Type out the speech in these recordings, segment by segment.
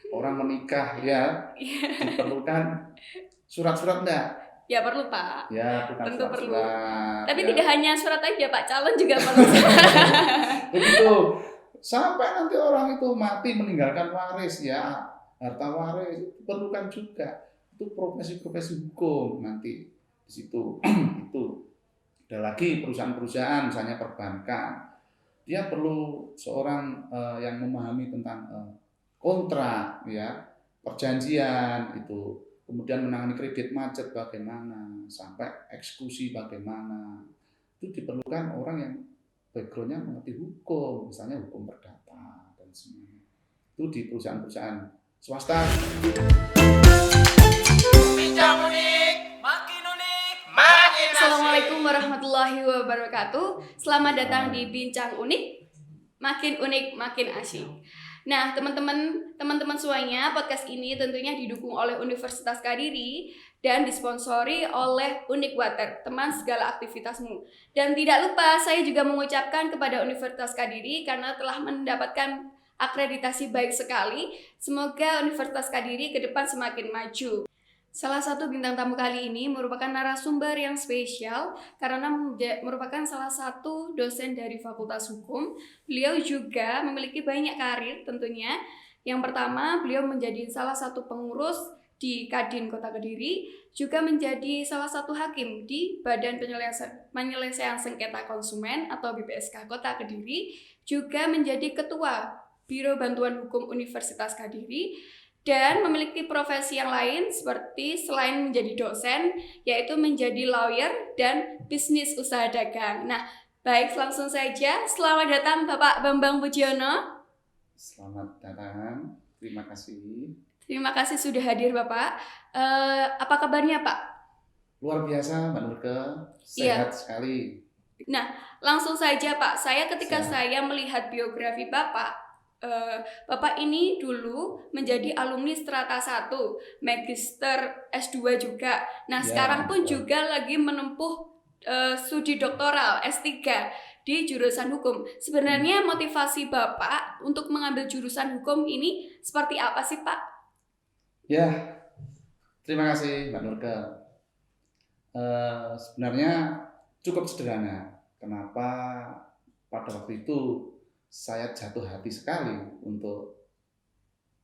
orang menikah ya, diperlukan surat-surat enggak? Ya perlu Pak. Ya, bukan Tentu perlu. surat-surat. Tapi ya. tidak hanya surat aja Pak, calon juga perlu. Begitu. Sampai nanti orang itu mati meninggalkan waris ya, harta waris diperlukan juga. Itu profesi-profesi hukum nanti di situ. Itu. Ada lagi perusahaan-perusahaan misalnya perbankan. Dia perlu seorang yang memahami tentang kontrak ya, perjanjian itu, kemudian menangani kredit macet bagaimana, sampai eksekusi bagaimana. Itu diperlukan orang yang backgroundnya mengerti hukum, misalnya hukum perdata dan semuanya. Itu di perusahaan-perusahaan swasta. Bincang unik, makin asik. Assalamualaikum warahmatullahi wabarakatuh. Selamat datang di Bincang Unik, makin unik makin asyik. Nah, teman-teman semuanya, podcast ini tentunya didukung oleh Universitas Kadiri dan disponsori oleh Unik Water, teman segala aktivitasmu. Dan tidak lupa saya juga mengucapkan kepada Universitas Kadiri karena telah mendapatkan akreditasi baik sekali. Semoga Universitas Kadiri ke depan semakin maju. Salah satu bintang tamu kali ini merupakan narasumber yang spesial karena merupakan salah satu dosen dari Fakultas Hukum. Beliau juga memiliki banyak karir tentunya. Yang pertama, beliau menjadi salah satu pengurus di Kadin Kota Kediri, juga menjadi salah satu hakim di Badan Penyelesaian Sengketa Konsumen atau BPSK Kota Kediri, juga menjadi ketua Biro Bantuan Hukum Universitas Kadiri, dan memiliki profesi yang lain seperti selain menjadi dosen, yaitu menjadi lawyer dan bisnis usaha dagang. Nah, baik, langsung saja. Selamat datang Bapak Bambang Pujiono. Selamat datang, terima kasih. Terima kasih sudah hadir Bapak. Apa kabarnya Pak? Luar biasa Mbak Nurke, sehat sekali. Nah, langsung saja Pak, ketika Sehat. saya melihat biografi Bapak, Bapak ini dulu menjadi alumni Strata 1, Magister S2 juga. Nah, sekarang pun juga lagi menempuh studi doktoral S3 di jurusan hukum. Sebenarnya motivasi Bapak untuk mengambil jurusan hukum ini seperti apa sih, Pak? Ya, terima kasih Mbak Nurke. Sebenarnya cukup sederhana. Kenapa pada waktu itu saya jatuh hati sekali untuk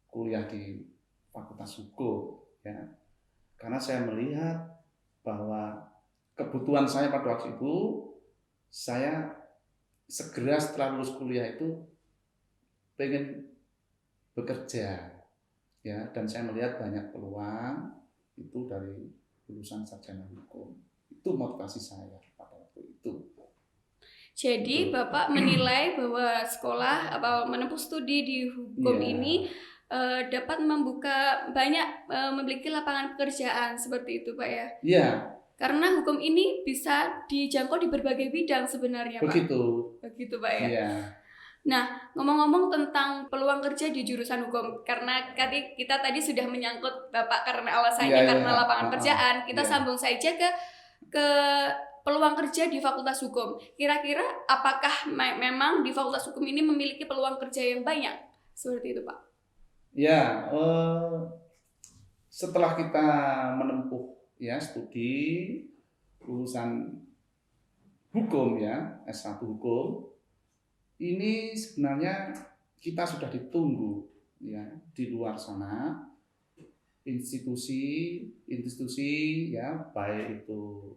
kuliah di Fakultas Hukum, ya, karena saya melihat bahwa kebutuhan saya pada waktu itu, saya segera setelah lulus kuliah itu pengen bekerja, ya, dan saya melihat banyak peluang itu dari lulusan sarjana hukum. Itu motivasi saya pada waktu itu. Jadi Bapak menilai bahwa sekolah atau menempuh studi di hukum ini dapat membuka banyak, memiliki lapangan pekerjaan seperti itu Pak ya? Iya. Karena hukum ini bisa dijangkau di berbagai bidang sebenarnya Pak. Begitu Pak ya? Iya. Nah, ngomong-ngomong tentang peluang kerja di jurusan hukum, karena kita tadi sudah menyangkut Bapak karena alasannya karena lapangan pekerjaan, kita sambung saja ke peluang kerja di Fakultas Hukum. Kira-kira apakah memang di Fakultas Hukum ini memiliki peluang kerja yang banyak? Seperti itu, Pak. Ya, setelah kita menempuh ya studi lulusan hukum ya, S1 hukum, ini sebenarnya kita sudah ditunggu ya di luar sana, institusi ya, baik itu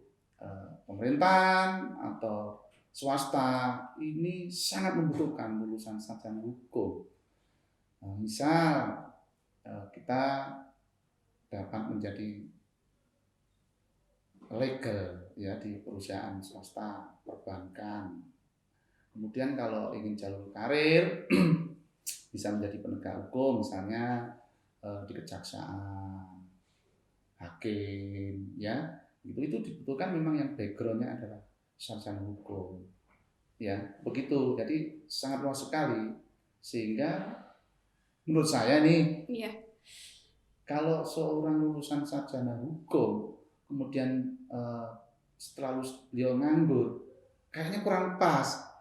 pemerintahan atau swasta, ini sangat membutuhkan lulusan sarjana hukum. Misal kita dapat menjadi legal ya di perusahaan swasta, perbankan. Kemudian kalau ingin jalur karir bisa menjadi penegak hukum, misalnya di kejaksaan, hakim, ya. Itu dibutuhkan memang yang backgroundnya adalah sarjana hukum, ya begitu. Jadi sangat luas sekali, sehingga menurut saya nih, kalau seorang lulusan sarjana hukum kemudian setelah lulus beliau nganggur, kayaknya kurang pas.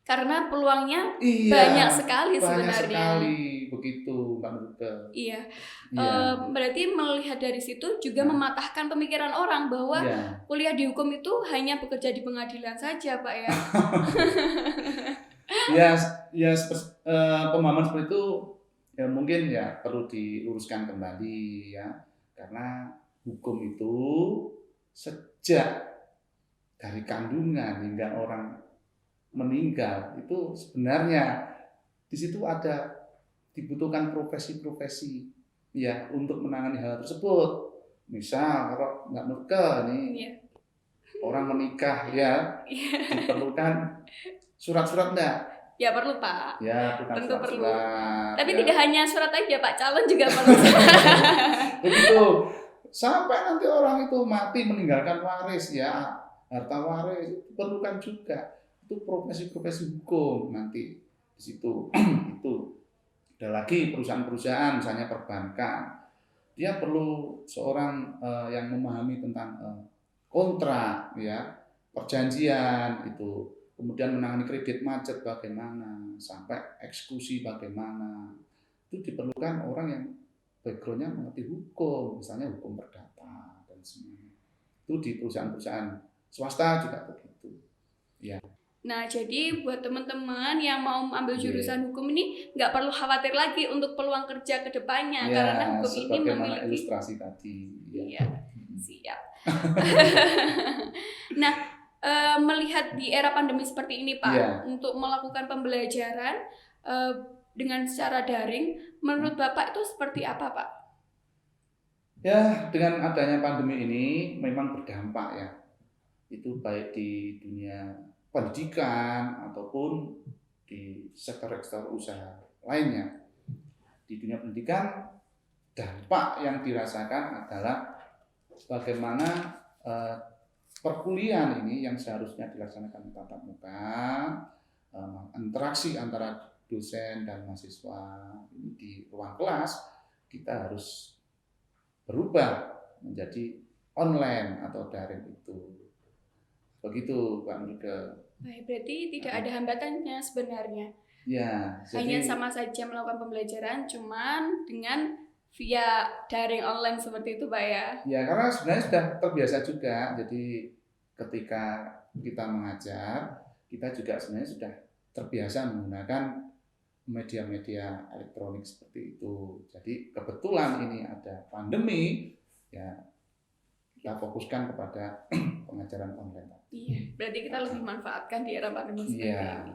Karena peluangnya banyak sekali sebenarnya. Banyak sekali begitu. Mbak Nurke. Iya. Iya. Berarti melihat dari situ juga Nah. mematahkan pemikiran orang bahwa Iya. kuliah di hukum itu hanya bekerja di pengadilan saja, Pak ya. Pemahaman seperti itu ya mungkin ya perlu diluruskan kembali ya, karena hukum itu sejak dari kandungan hingga orang meninggal itu sebenarnya di situ dibutuhkan profesi-profesi ya untuk menangani hal tersebut. Misal kalau Mbak Nurke nih Iya. orang menikah ya diperlukan surat-surat enggak? Ya perlu, Pak. Ya, bukan Tentu perlu. surat-surat. Tapi ya. tidak hanya surat aja, Pak. Calon juga perlu. Begitu. Sampai nanti orang itu mati meninggalkan waris ya, harta waris itu perlukan juga. Itu profesi-profesi hukum nanti di situ. Itu. Ada lagi perusahaan-perusahaan misalnya perbankan. Dia perlu seorang yang memahami tentang kontrak ya, perjanjian itu. Kemudian menangani kredit macet bagaimana, sampai eksekusi bagaimana. Itu diperlukan orang yang background-nya mengerti hukum, misalnya hukum perdata dan semuanya. Itu di perusahaan-perusahaan swasta juga begitu. Ya. Nah, jadi buat teman-teman yang mau ambil jurusan hukum ini nggak perlu khawatir lagi untuk peluang kerja ke depannya, karena hukum ini memiliki ilustrasi tadi. Iya, siap. Nah, melihat di era pandemi seperti ini, Pak, untuk melakukan pembelajaran dengan secara daring, menurut Bapak itu seperti apa, Pak? Ya, dengan adanya pandemi ini memang berdampak ya. Itu baik di dunia pendidikan ataupun di sektor-sektor usaha lainnya. Di dunia pendidikan, dampak yang dirasakan adalah bagaimana perkuliahan ini yang seharusnya dilaksanakan tatap muka, interaksi antara dosen dan mahasiswa ini di ruang kelas, kita harus berubah menjadi online atau daring itu. Begitu, Pak Nurke. Baik, berarti tidak ada hambatannya sebenarnya. Ya, hanya sama saja melakukan pembelajaran, cuman dengan via daring online seperti itu, Pak ya. Ya, karena sebenarnya sudah terbiasa juga. Jadi ketika kita mengajar, kita juga sebenarnya sudah terbiasa menggunakan media-media elektronik seperti itu. Jadi kebetulan ini ada pandemi, ya kita fokuskan kepada pengajaran online. Iya, berarti kita lebih manfaatkan di era pandemi seperti ini. Iya.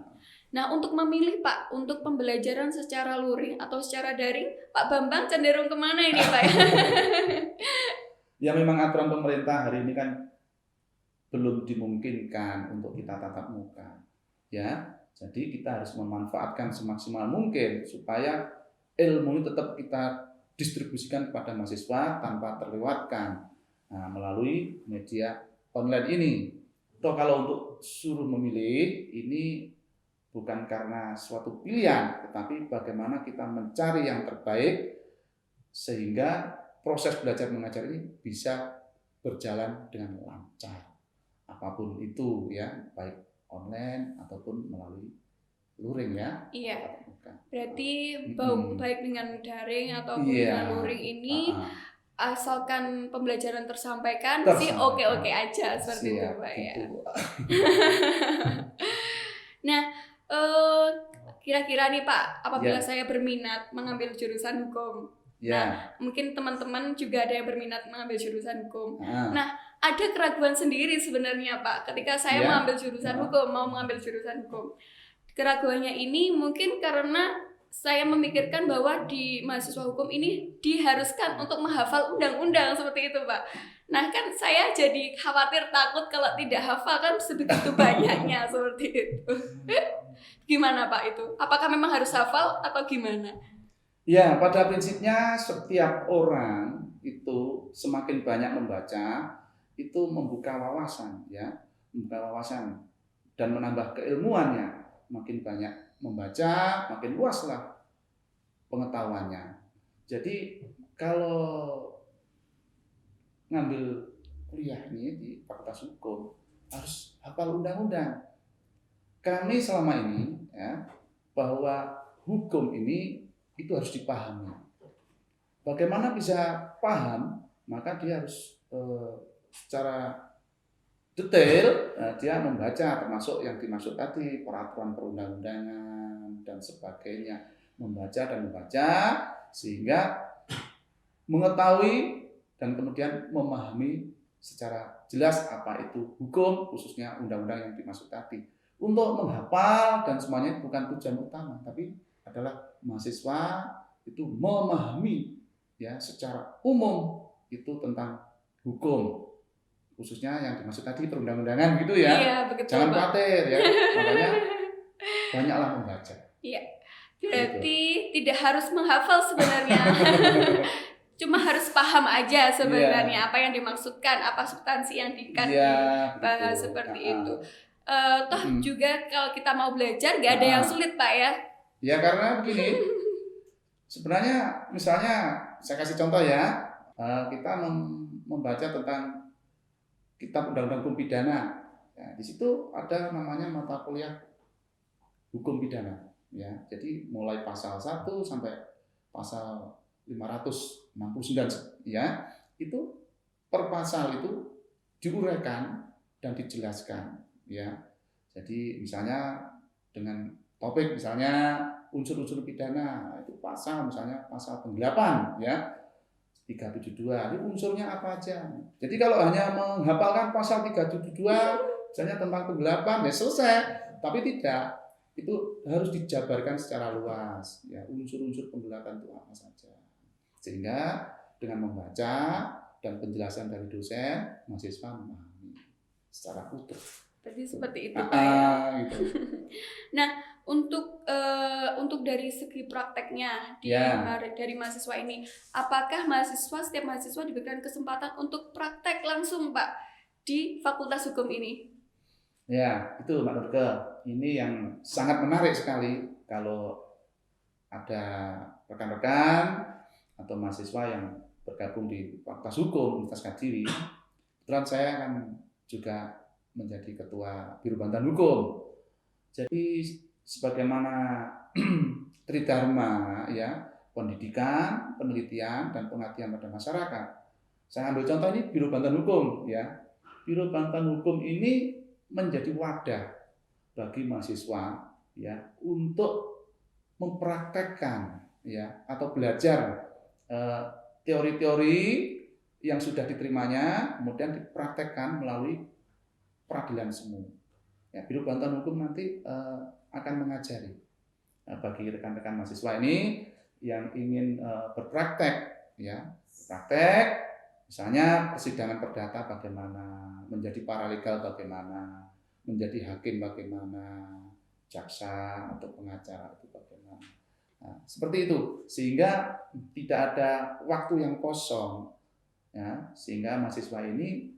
Nah, untuk memilih, Pak, untuk pembelajaran secara luring atau secara daring, Pak Bambang cenderung kemana ini, Pak? Ya memang aturan pemerintah hari ini kan belum dimungkinkan untuk kita tatap muka. Ya, jadi kita harus memanfaatkan semaksimal mungkin supaya ilmu ini tetap kita distribusikan kepada mahasiswa tanpa terlewatkan melalui media online ini. Toh kalau untuk suruh memilih, ini bukan karena suatu pilihan, tetapi bagaimana kita mencari yang terbaik sehingga proses belajar mengajar ini bisa berjalan dengan lancar. Apapun itu ya, baik online ataupun melalui luring ya. Iya. Berarti baik dengan daring ataupun Iya. dengan luring ini asalkan pembelajaran tersampaikan sih oke-oke aja seperti itu, Pak ya. Nah, kira-kira nih Pak, apabila saya berminat mengambil jurusan hukum, nah mungkin teman-teman juga ada yang berminat mengambil jurusan hukum. Nah, ada keraguan sendiri sebenarnya Pak, ketika saya mengambil jurusan hukum, mau mengambil jurusan hukum. Keraguannya ini mungkin karena saya memikirkan bahwa di mahasiswa hukum ini diharuskan untuk menghafal undang-undang seperti itu, Pak. Nah, kan saya jadi khawatir takut kalau tidak hafal kan sebegitu banyaknya seperti itu. Gimana Pak itu? Apakah memang harus hafal atau gimana? Ya, pada prinsipnya setiap orang itu semakin banyak membaca, itu membuka wawasan ya, membuka wawasan dan menambah keilmuannya. Makin banyak membaca, makin luaslah pengetahuannya. Jadi kalau ngambil kuliah ini di Fakultas Hukum harus hafal undang-undang. Kami selama ini ya bahwa hukum ini itu harus dipahami. Bagaimana bisa paham? Maka dia harus secara detail dia membaca, termasuk yang dimaksud tadi peraturan perundang-undangan dan sebagainya, membaca sehingga mengetahui dan kemudian memahami secara jelas apa itu hukum, khususnya undang-undang yang dimaksud tadi. Untuk menghafal dan semuanya bukan tujuan utama, tapi adalah mahasiswa itu memahami ya secara umum itu tentang hukum, khususnya yang dimaksud tadi perundang-undangan gitu ya. Iya, begitu, Jangan Pak. khawatir ya, makanya banyaklah membaca. Iya. Berarti tidak harus menghafal sebenarnya. Cuma harus paham aja sebenarnya apa yang dimaksudkan, apa substansi yang diikat dibahas seperti itu. Toh juga kalau kita mau belajar gak ada yang sulit, Pak ya. Ya karena begini, sebenarnya misalnya saya kasih contoh ya, kita membaca tentang kitab undang-undang hukum pidana. Ya, di situ ada namanya mata kuliah hukum pidana. Ya, jadi mulai pasal 1 sampai pasal 569 ya, itu per pasal itu diuraikan dan dijelaskan ya. Jadi misalnya dengan topik misalnya unsur-unsur pidana, itu pasal misalnya pasal penggelapan ya 372, ini unsurnya apa aja. Jadi kalau hanya menghafalkan pasal 372 misalnya tentang penggelapan ya selesai, tapi tidak, itu harus dijabarkan secara luas ya, unsur-unsur penggelapan itu apa saja, sehingga dengan membaca dan penjelasan dari dosen, mahasiswa memahami secara utuh. Berarti seperti itu, Pak ya. Gitu. Nah, untuk dari segi prakteknya dari mahasiswa ini, apakah setiap mahasiswa diberikan kesempatan untuk praktek langsung, Pak, di Fakultas Hukum ini? Ya, itu Mbak Nurke. Ini yang sangat menarik sekali kalau ada rekan-rekan atau mahasiswa yang bergabung di Fakultas Hukum Universitas Kediri. Kebetulan saya kan juga menjadi ketua Biro Bantuan Hukum. Jadi sebagaimana tridharma ya, pendidikan, penelitian dan pengabdian pada masyarakat. Saya ambil contoh ini Biro Bantuan Hukum ya. Biro Bantuan Hukum ini menjadi wadah bagi mahasiswa ya untuk mempraktekkan ya atau belajar teori-teori yang sudah diterimanya kemudian dipraktekkan melalui peradilan semu. Ya, Biro Bantuan Hukum nanti akan mengajari bagi rekan-rekan mahasiswa ini yang ingin berpraktek ya, praktek misalnya persidangan perdata bagaimana, menjadi paralegal bagaimana, menjadi hakim bagaimana, jaksa atau pengacara itu bagaimana. Nah, seperti itu, sehingga tidak ada waktu yang kosong ya, sehingga mahasiswa ini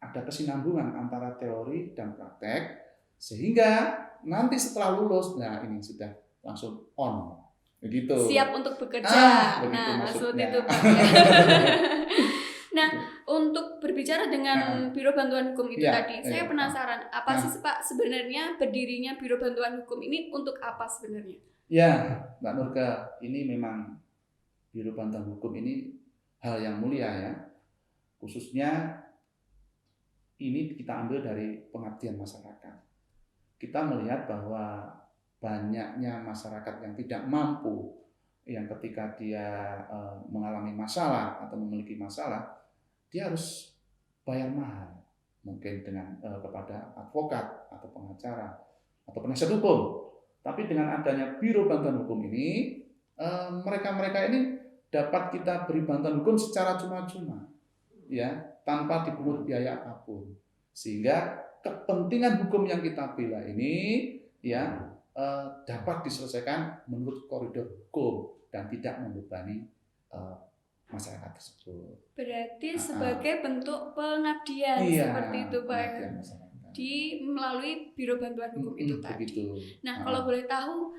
ada kesinambungan antara teori dan praktek, sehingga nanti setelah lulus, nah ini sudah langsung on, begitu. Siap untuk bekerja. Maksud itu, Pak. Nah, untuk berbicara dengan Biro Bantuan Hukum itu tadi, saya penasaran, apa sih Pak sebenarnya berdirinya Biro Bantuan Hukum ini untuk apa sebenarnya? Ya, Mbak Nurke, ini memang Biro Bantuan Hukum ini hal yang mulia ya, khususnya ini kita ambil dari pengabdian masyarakat. Kita melihat bahwa banyaknya masyarakat yang tidak mampu, yang ketika dia mengalami masalah atau memiliki masalah, dia harus bayar mahal, mungkin dengan kepada advokat atau pengacara atau penasihat hukum. Tapi dengan adanya Biro Bantuan Hukum ini, mereka-mereka ini dapat kita beri bantuan hukum secara cuma-cuma, ya, tanpa dipungut biaya apapun, sehingga kepentingan hukum yang kita bela ini, ya, dapat diselesaikan menurut koridor hukum dan tidak membebani masyarakat tersebut. Berarti sebagai bentuk pengabdian seperti itu, Pak, melalui Biro Bantuan Hukum itu tadi. Begitu. Nah, kalau boleh tahu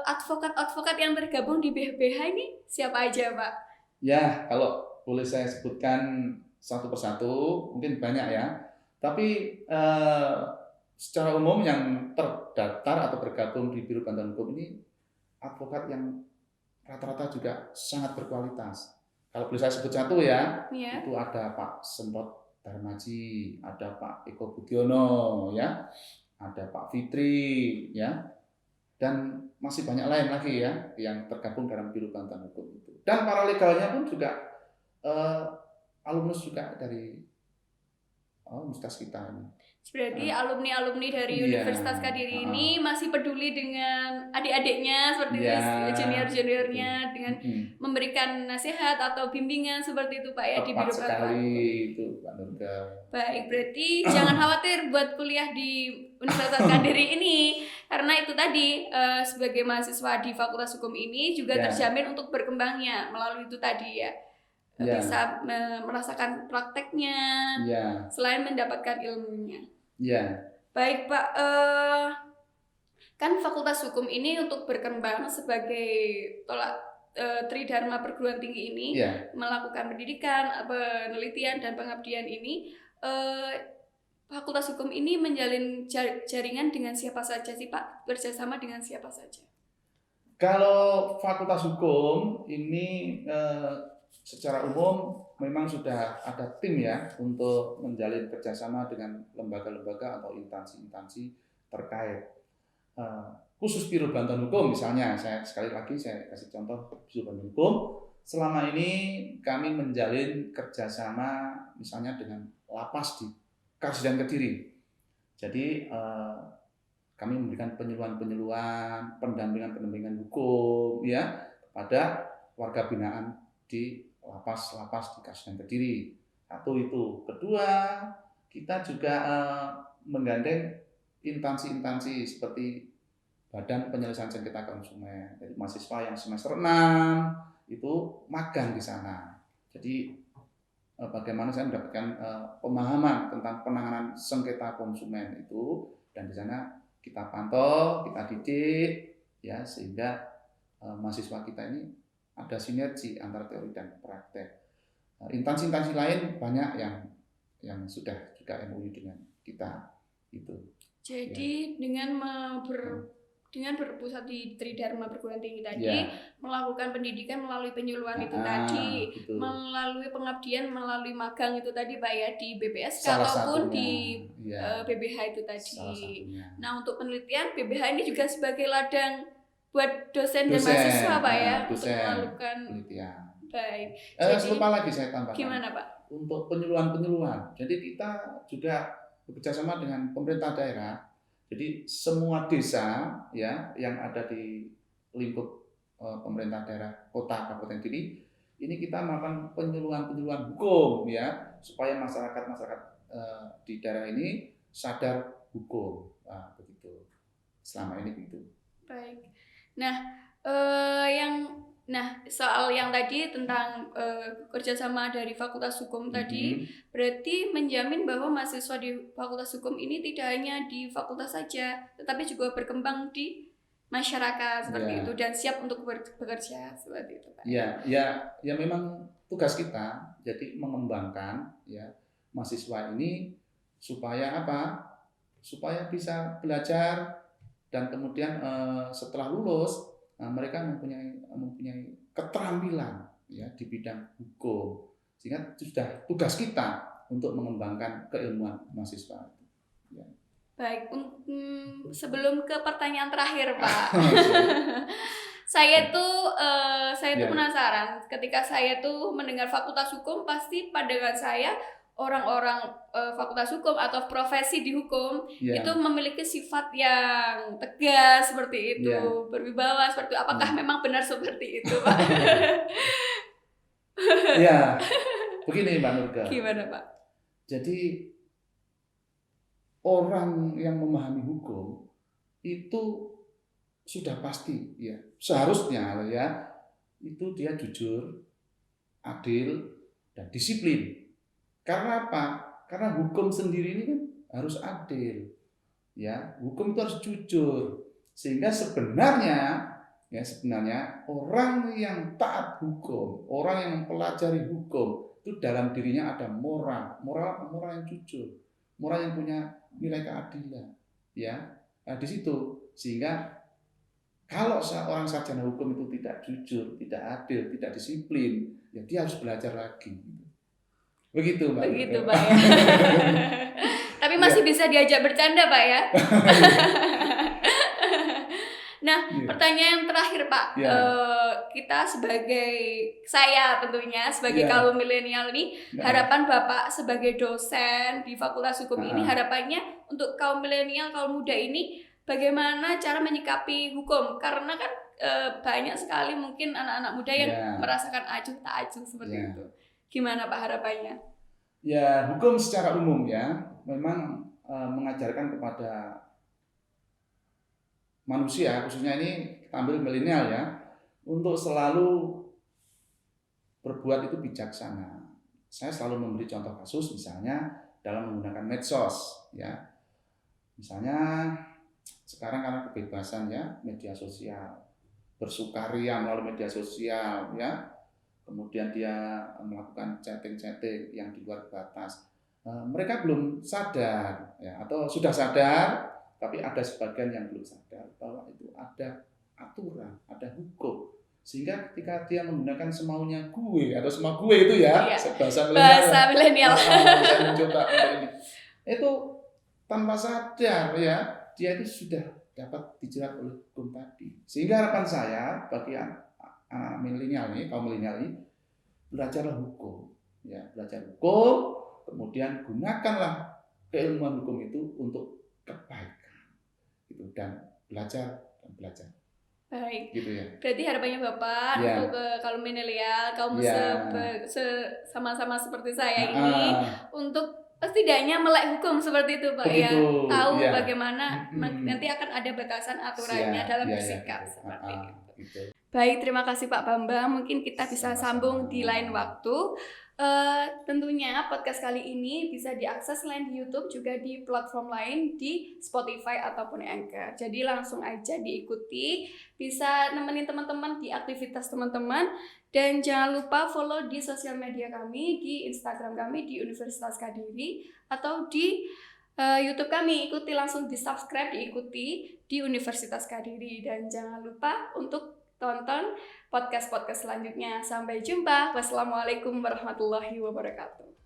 advokat-advokat yang tergabung di BHBH ini siapa aja, Pak? Ya, kalau boleh saya sebutkan satu persatu, mungkin banyak ya. Tapi secara umum yang terdaftar atau bergabung di Biro Bantuan Hukum ini advokat yang rata-rata juga sangat berkualitas. Kalau boleh saya sebut satu ya, Ya. itu ada Pak Sentot Darmaji, ada Pak Eko Budiono, ya, ada Pak Fitri, ya, dan masih banyak lain lagi ya yang tergabung dalam Biro Bantuan Hukum itu. Dan para legalnya pun juga alumnus juga dari universitas kita ini. Berarti alumni-alumni dari Iya. Universitas Kadiri ini masih peduli dengan adik-adiknya seperti itu, Iya, junior-juniornya, dengan memberikan nasihat atau bimbingan seperti itu Pak ya di Tepat Biro Bantuan sekali Hukum. itu Pak Nurga. Baik, berarti jangan khawatir buat kuliah di Universitas Kadiri ini, karena itu tadi sebagai mahasiswa di Fakultas Hukum ini juga Ya. terjamin untuk berkembangnya melalui itu tadi ya. Ya. Bisa merasakan prakteknya Ya. selain mendapatkan ilmunya. Ya. Baik Pak, kan Fakultas Hukum ini untuk berkembang sebagai Tridharma Perguruan Tinggi ini Ya. melakukan pendidikan, penelitian dan pengabdian ini, Fakultas Hukum ini menjalin jaringan dengan siapa saja sih Pak? Bersama dengan siapa saja? Kalau Fakultas Hukum ini secara umum memang sudah ada tim ya untuk menjalin kerjasama dengan lembaga-lembaga atau instansi-instansi terkait. Khusus Biro Bantuan Hukum misalnya, sekali lagi saya kasih contoh Biro Bantuan Hukum. Selama ini kami menjalin kerjasama misalnya dengan lapas di Karsidan Kediri. Jadi kami memberikan penyuluhan-penyuluhan, pendampingan hukum ya kepada warga binaan di lapas-lapas di Karsidan Kediri. Satu itu. Kedua, kita juga menggandeng instansi-instansi seperti Badan Penyelesaian Sengketa Konsumen. Jadi mahasiswa yang semester 6 itu magang di sana. Jadi bagaimana saya mendapatkan pemahaman tentang penanganan sengketa konsumen itu, dan di sana kita pantau, kita didik ya sehingga mahasiswa kita ini ada sinergi antara teori dan praktek. Instansi-instansi lain banyak yang sudah juga MOU dengan kita itu. Jadi ya. Dengan berpusat di Tridharma Perguruan Tinggi tadi, ya. Melakukan pendidikan melalui penyuluhan itu tadi, betul. Melalui pengabdian, melalui magang itu tadi Pak ya di BPSK ataupun di BBH itu tadi. Nah untuk penelitian BBH ini juga sebagai ladang buat dosen dan mahasiswa Pak ya untuk melakukan penelitian. Baik. Jadi lupa lagi saya tambahkan. Gimana Pak? Untuk penyuluhan. Jadi kita juga bekerjasama dengan pemerintah daerah. Jadi semua desa ya yang ada di lingkup pemerintah daerah kota Kabupaten Kediri ini kita melakukan penyuluhan hukum ya supaya masyarakat di daerah ini sadar hukum. Nah, begitu. Selama ini begitu. Baik. Nah, soal yang tadi tentang kerjasama dari Fakultas Hukum tadi, berarti menjamin bahwa mahasiswa di Fakultas Hukum ini tidak hanya di fakultas saja, tetapi juga berkembang di masyarakat seperti itu dan siap untuk bekerja seperti itu, Pak. Ya memang tugas kita, jadi mengembangkan ya mahasiswa ini supaya apa? Supaya bisa belajar dan kemudian setelah lulus mereka mempunyai keterampilan ya di bidang hukum, sehingga sudah tugas kita untuk mengembangkan keilmuan mahasiswa. Ya. Baik, sebelum ke pertanyaan terakhir Pak, saya tuh penasaran. Ketika saya tuh mendengar Fakultas Hukum, pasti pandangan saya orang-orang Fakultas Hukum atau profesi di hukum itu memiliki sifat yang tegas seperti itu, berwibawa seperti itu. Apakah memang benar seperti itu, Pak? Ya, begini Mbak Nurga. Gimana, Pak? Jadi orang yang memahami hukum itu sudah pasti ya seharusnya ya itu dia jujur, adil dan disiplin. Karena apa? Karena hukum sendiri ini kan harus adil. Ya, hukum itu harus jujur. Sehingga sebenarnya orang yang taat hukum, orang yang mempelajari hukum itu dalam dirinya ada moral yang jujur, moral yang punya nilai keadilan. Ya. Nah, di situ sehingga Kalau seorang sarjana hukum itu tidak jujur, tidak adil, tidak disiplin, ya dia harus belajar lagi. Begitu, Mbak. Begitu, Pak ya. Tapi masih bisa diajak bercanda, Pak ya. Nah, Iya. pertanyaan yang terakhir, Pak. Iya. Saya tentunya sebagai Iya. kaum milenial nih, Nah, harapan Bapak sebagai dosen di Fakultas Hukum ini, harapannya untuk kaum milenial, kaum muda ini, bagaimana cara menyikapi hukum? Karena kan banyak sekali mungkin anak-anak muda yang Iya. merasakan acuh tak acuh seperti Iya. itu. Gimana Pak harapannya? Ya, hukum secara umum ya, memang mengajarkan kepada manusia, khususnya ini kita ambil milenial ya, untuk selalu berbuat itu bijaksana. Saya selalu memberi contoh kasus, misalnya dalam menggunakan medsos, ya. Misalnya sekarang karena kebebasan ya, media sosial, bersukaria melalui media sosial, ya. Kemudian dia melakukan chatting-chatting yang di luar batas. Mereka belum sadar, ya, atau sudah sadar, tapi ada sebagian yang belum sadar bahwa itu ada aturan, ada hukum. Sehingga ketika dia menggunakan semaunya gue atau semau gue itu ya, Iya. bahasa Bahasa milenial. milenial. Saya mencoba untuk ini. Itu tanpa sadar ya, dia itu sudah dapat dijerat oleh hukum tadi. Sehingga harapan saya bagi anak milenial ini, kaum milenial ini, belajarlah hukum, ya, belajar hukum, kemudian gunakanlah keilmuan hukum itu untuk kebaikan. Gitu, dan belajar. Baik. Gitu ya. Berarti harapannya Bapak Ya. untuk kaum milenial, kaum Ya. sama-sama seperti saya ini untuk setidaknya melek hukum seperti itu Pak ya. Begitu, Tahu ya. bagaimana nanti akan ada batasan aturannya Siap, dalam ya, bersikap gitu. seperti itu. Gitu. Baik, terima kasih Pak Bambang. Mungkin kita bisa Sama-sama. sambung di lain waktu. Tentunya podcast kali ini bisa diakses selain di YouTube juga di platform lain di Spotify ataupun Anchor. Jadi langsung aja diikuti, bisa nemenin teman-teman di aktivitas teman-teman, dan jangan lupa follow di sosial media kami, di Instagram kami di Universitas Kadiri atau di YouTube kami. Ikuti langsung, di subscribe, diikuti di Universitas Kadiri, dan jangan lupa untuk tonton podcast-podcast selanjutnya. Sampai jumpa. Wassalamualaikum warahmatullahi wabarakatuh.